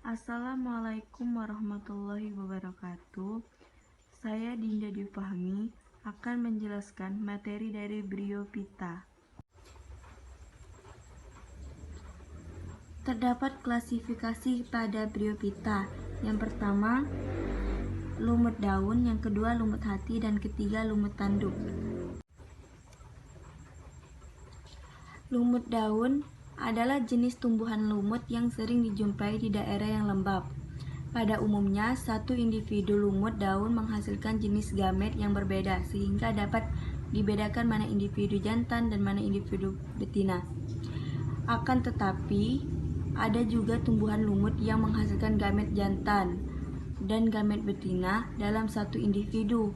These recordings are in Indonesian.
Assalamualaikum warahmatullahi wabarakatuh. Saya Dinda Difahmi akan menjelaskan materi dari Bryophyta. Terdapat klasifikasi pada Bryophyta. Yang pertama, lumut daun, yang kedua lumut hati, dan ketiga lumut tanduk. Lumut daun adalah jenis tumbuhan lumut yang sering dijumpai di daerah yang lembab. Pada umumnya, satu individu lumut daun menghasilkan jenis gamet yang berbeda sehingga dapat dibedakan mana individu jantan dan mana individu betina. Akan tetapi, ada juga tumbuhan lumut yang menghasilkan gamet jantan dan gamet betina dalam satu individu.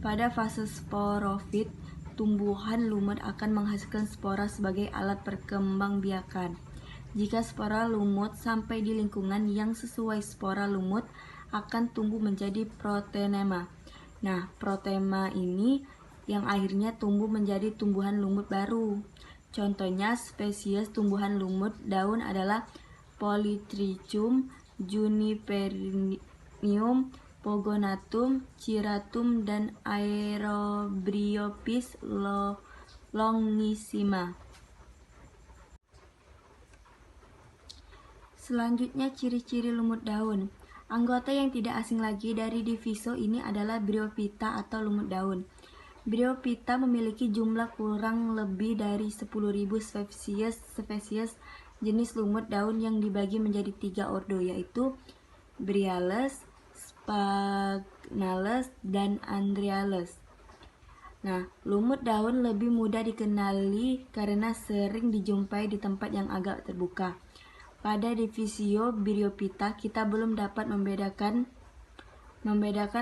Pada fase sporofit, tumbuhan lumut akan menghasilkan spora sebagai alat perkembangbiakan. Jika spora lumut sampai di lingkungan yang sesuai, spora lumut akan tumbuh menjadi protonema. Nah, protonema ini yang akhirnya tumbuh menjadi tumbuhan lumut baru. Contohnya spesies tumbuhan lumut daun adalah Polytrichum, Juniperium, Pogonatum, Ciratum, dan Aerobryopis longissima. Selanjutnya, ciri-ciri lumut daun. Anggota yang tidak asing lagi dari diviso ini adalah Bryophyta atau lumut daun. Bryophyta memiliki jumlah kurang lebih dari 10.000 spesies jenis lumut daun yang dibagi menjadi 3 ordo, yaitu Bryales, Sphagnales, dan Andreales. Nah, lumut daun lebih mudah dikenali karena sering dijumpai di tempat yang agak terbuka. Pada divisio Bryophyta, kita belum dapat membedakan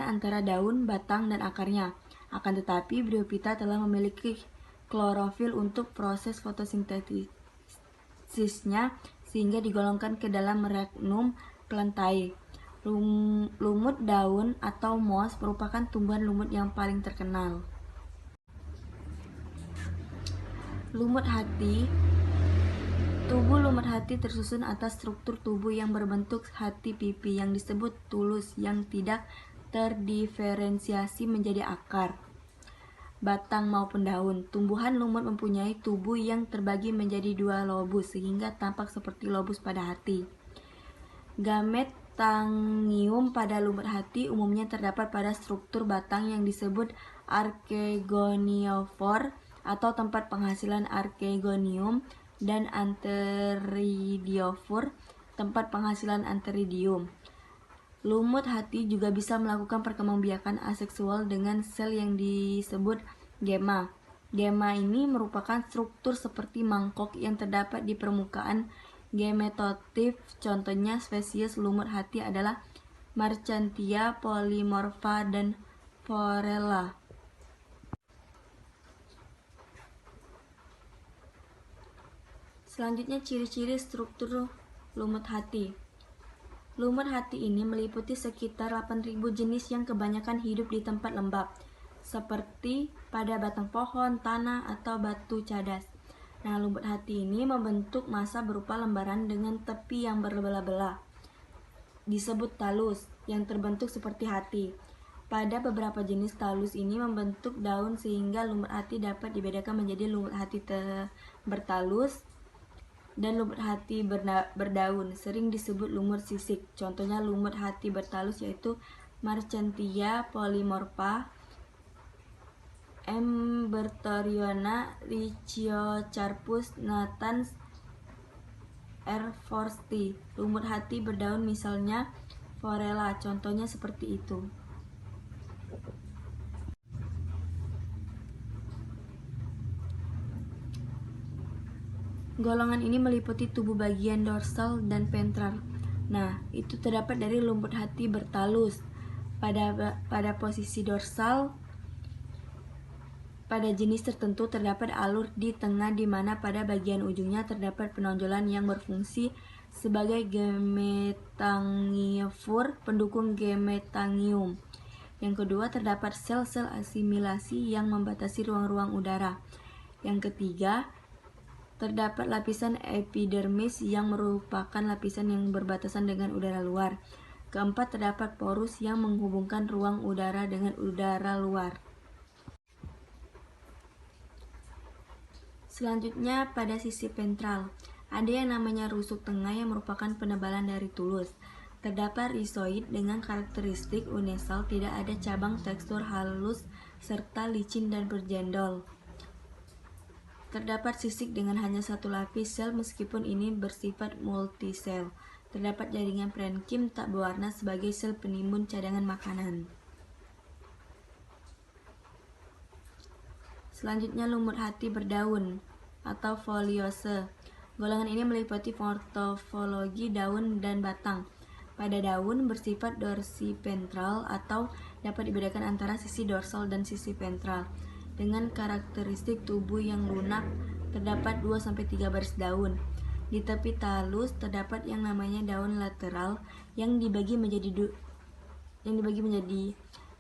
antara daun, batang, dan akarnya. Akan tetapi, Bryophyta telah memiliki klorofil untuk proses fotosintesisnya sehingga digolongkan ke dalam Rhamnum plantae. Lumut daun atau moss merupakan tumbuhan lumut yang paling terkenal. Lumut hati. Tubuh lumut hati tersusun atas struktur tubuh yang berbentuk hati pipi yang disebut tulus yang tidak terdiferensiasi menjadi akar, batang maupun daun. Tumbuhan lumut mempunyai tubuh yang terbagi menjadi 2 lobus sehingga tampak seperti lobus pada hati. Gamet tangium pada lumut hati umumnya terdapat pada struktur batang yang disebut archegoniophore atau tempat penghasilan archegonium, dan antheridiophore, tempat penghasilan antheridium. Lumut hati juga bisa melakukan perkembangbiakan aseksual dengan sel yang disebut gemma. Gemma ini merupakan struktur seperti mangkok yang terdapat di permukaan gemetotif. Contohnya spesies lumut hati adalah Marchantia polymorpha dan Forella. Selanjutnya, ciri-ciri struktur lumut hati. Lumut hati ini meliputi sekitar 8.000 jenis yang kebanyakan hidup di tempat lembab, seperti pada batang pohon, tanah, atau batu cadas. Nah, lumut hati ini membentuk massa berupa lembaran dengan tepi yang berbelah-belah, disebut talus, yang terbentuk seperti hati. Pada beberapa jenis talus ini membentuk daun sehingga lumut hati dapat dibedakan menjadi lumut hati bertalus dan lumut hati berdaun, sering disebut lumut sisik. Contohnya lumut hati bertalus yaitu Marchantia polymorpha, M. bertoriana, Ricciocharpus natans, R. forsti. Lumut hati berdaun misalnya Forella, contohnya seperti itu. Golongan ini meliputi tubuh bagian dorsal dan ventral. Nah, itu terdapat dari lumut hati bertalus. Pada posisi dorsal, pada jenis tertentu terdapat alur di tengah di mana pada bagian ujungnya terdapat penonjolan yang berfungsi sebagai gametangium pendukung gametangium. Yang kedua, terdapat sel-sel asimilasi yang membatasi ruang-ruang udara. Yang ketiga, Terdapat lapisan epidermis yang merupakan lapisan yang berbatasan dengan udara luar. Keempat, terdapat porus yang menghubungkan ruang udara dengan udara luar. Selanjutnya pada sisi ventral, ada yang namanya rusuk tengah yang merupakan penebalan dari tulus. Terdapat rizoid dengan karakteristik unisel, tidak ada cabang, tekstur halus, serta licin dan berjendol. Terdapat sisik dengan hanya satu lapis sel meskipun ini bersifat multisel. Terdapat jaringan parenkim tak berwarna sebagai sel penimbun cadangan makanan. Selanjutnya lumut hati berdaun atau foliose. Golongan ini meliputi morfologi daun dan batang. Pada daun bersifat dorsiventral atau dapat dibedakan antara sisi dorsal dan sisi ventral. Dengan karakteristik tubuh yang lunak, terdapat 2-3 baris daun. Di tepi talus terdapat yang namanya daun lateral yang dibagi menjadi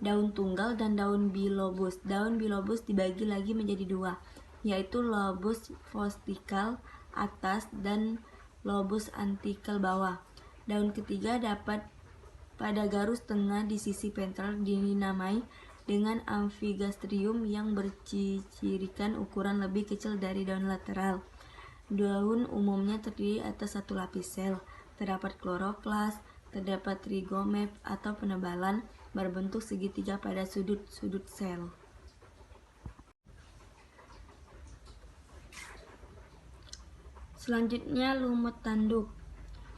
daun tunggal dan daun bilobus. Daun bilobus dibagi lagi menjadi dua, yaitu lobus postikal atas dan lobus antikal bawah. Daun ketiga dapat pada garus tengah di sisi ventral dinamai dengan amfigastrium yang bercirikan ukuran lebih kecil dari daun lateral. Daun umumnya terdiri atas satu lapis sel. Terdapat kloroplas, terdapat trigomep atau penebalan berbentuk segitiga pada sudut-sudut sel. Selanjutnya lumut tanduk.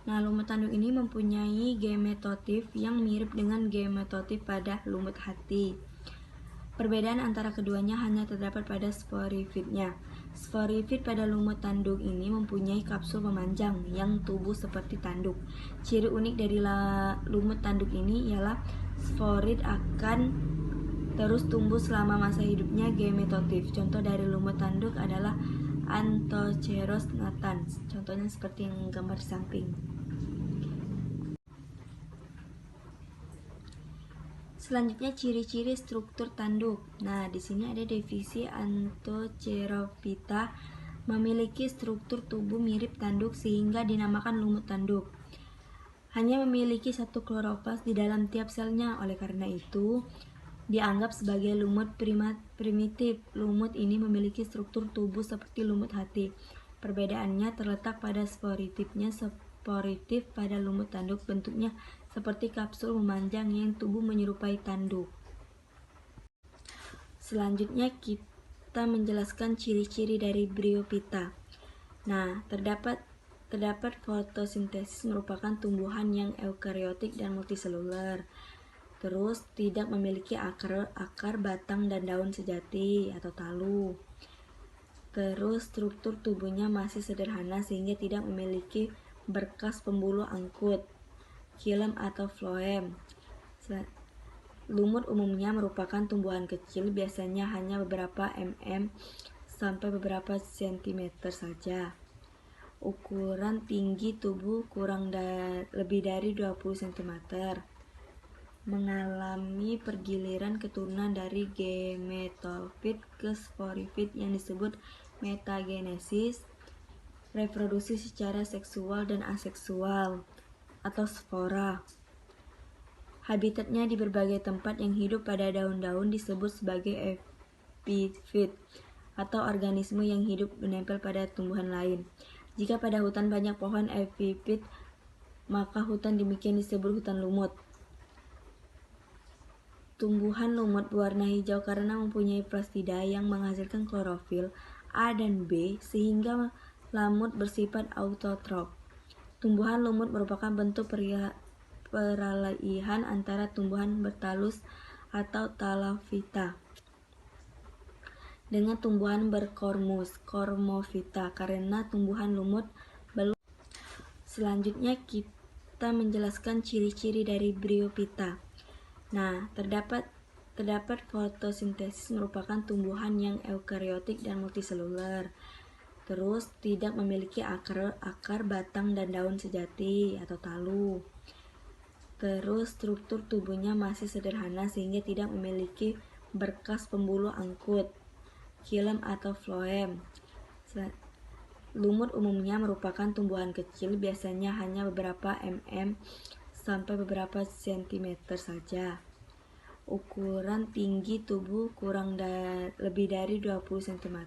Nah, lumut tanduk ini mempunyai gemetotif yang mirip dengan gemetotif pada lumut hati. Perbedaan antara keduanya hanya terdapat pada sporifitnya. Sporifit pada lumut tanduk ini mempunyai kapsul memanjang yang tubuh seperti tanduk. Ciri unik dari lumut tanduk ini ialah sporit akan terus tumbuh selama masa hidupnya gemetotif. Contoh dari lumut tanduk adalah Anthoceros natans. Contohnya seperti yang gambar di samping. Selanjutnya ciri-ciri struktur tanduk. Nah, di sini ada divisi Anthocerophyta memiliki struktur tubuh mirip tanduk sehingga dinamakan lumut tanduk. Hanya memiliki satu kloroplas di dalam tiap selnya, oleh karena itu dianggap sebagai lumut primitif. Lumut ini memiliki struktur tubuh seperti lumut hati. Perbedaannya terletak pada sporitifnya. Sporitif pada lumut tanduk bentuknya seperti kapsul memanjang yang tubuh menyerupai tanduk. Selanjutnya kita menjelaskan ciri-ciri dari bryophyta. Nah, terdapat fotosintesis merupakan tumbuhan yang eukariotik dan multiseluler. Terus tidak memiliki akar, batang, dan daun sejati atau talu. Terus struktur tubuhnya masih sederhana sehingga tidak memiliki berkas pembuluh angkut, xilem atau floem. Lumut umumnya merupakan tumbuhan kecil, biasanya hanya beberapa mm sampai beberapa sentimeter saja. Ukuran tinggi tubuh lebih dari 20 cm. Mengalami pergiliran keturunan dari gemetofit ke sporifit yang disebut metagenesis, reproduksi secara seksual dan aseksual atau spora. Habitatnya di berbagai tempat yang hidup pada daun-daun disebut sebagai epifit atau organisme yang hidup menempel pada tumbuhan lain. Jika pada hutan banyak pohon epifit, maka hutan demikian disebut hutan lumut. Tumbuhan lumut berwarna hijau karena mempunyai plastida yang menghasilkan klorofil A dan B sehingga lamut bersifat autotrof. Tumbuhan lumut merupakan bentuk peralihan antara tumbuhan bertalus atau talafita dengan tumbuhan berkormus, kormofita, karena tumbuhan lumut belum. Selanjutnya kita menjelaskan ciri-ciri dari bryophyta. Nah, terdapat fotosintesis merupakan tumbuhan yang eukariotik dan multiseluler. Terus tidak memiliki akar, batang, dan daun sejati atau talu. Terus struktur tubuhnya masih sederhana sehingga tidak memiliki berkas pembuluh angkut, xilem atau floem. Lumut umumnya merupakan tumbuhan kecil, biasanya hanya beberapa sampai beberapa sentimeter saja. Ukuran tinggi tubuh lebih dari 20 cm.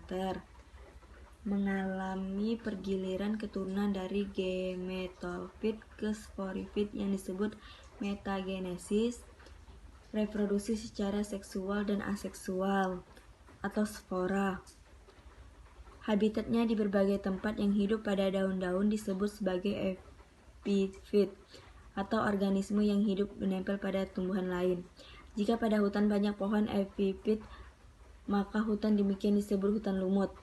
Mengalami pergiliran keturunan dari gametofit ke sporifit yang disebut metagenesis, reproduksi secara seksual dan aseksual, atau spora. Habitatnya di berbagai tempat yang hidup pada daun-daun disebut sebagai epifit, atau organisme yang hidup menempel pada tumbuhan lain. Jika pada hutan banyak pohon epifit, maka hutan demikian disebut hutan lumut.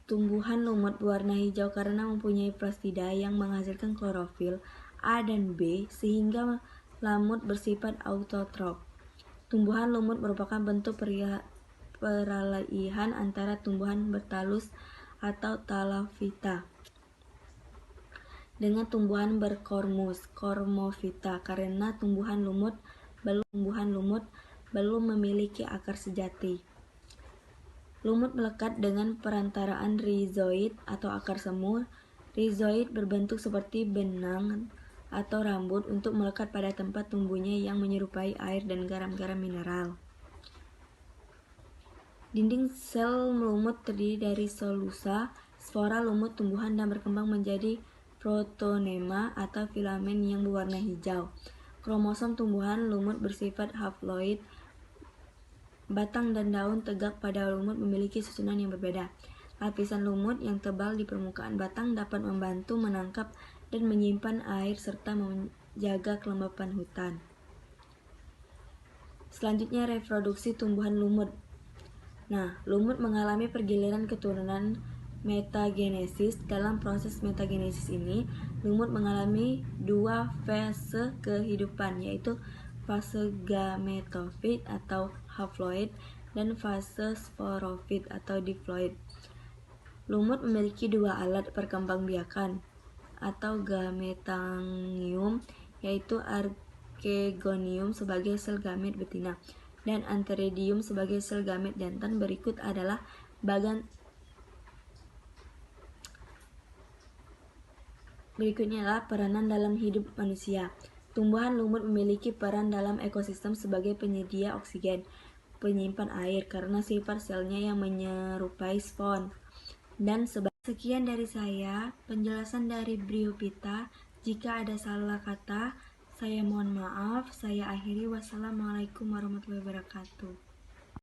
Tumbuhan lumut berwarna hijau karena mempunyai plastida yang menghasilkan klorofil A dan B sehingga lamut bersifat autotrof. Tumbuhan lumut merupakan bentuk peralihan antara tumbuhan bertalus atau Thalaphyta dengan tumbuhan Cormophyta karena tumbuhan lumut belum memiliki akar sejati. Lumut melekat dengan perantaraan rizoid atau akar semu. Rizoid berbentuk seperti benang atau rambut untuk melekat pada tempat tumbuhnya yang menyerupai air dan garam-garam mineral. Dinding sel lumut terdiri dari selusa, spora lumut tumbuhan dan berkembang menjadi protonema atau filamen yang berwarna hijau. Kromosom tumbuhan lumut bersifat haploid. Batang dan daun tegak pada lumut memiliki susunan yang berbeda. Lapisan lumut yang tebal di permukaan batang dapat membantu menangkap dan menyimpan air serta menjaga kelembapan hutan. Selanjutnya, reproduksi tumbuhan lumut. Lumut mengalami pergiliran keturunan metagenesis. Dalam proses metagenesis ini, lumut mengalami dua fase kehidupan, yaitu fase gametofit atau haploid dan fase sporofit atau diploid. Lumut memiliki dua alat perkembangbiakan atau gametangium, yaitu archegonium sebagai sel gamet betina dan antheridium sebagai sel gamet jantan. Berikut adalah peranan dalam hidup manusia. Tumbuhan lumut memiliki peran dalam ekosistem sebagai penyedia oksigen, penyimpan air karena sifat selnya yang menyerupai spons, dan sekian dari saya, penjelasan dari Bryophyta. Jika ada salah kata, saya mohon maaf. Saya akhiri. Wassalamualaikum warahmatullahi wabarakatuh.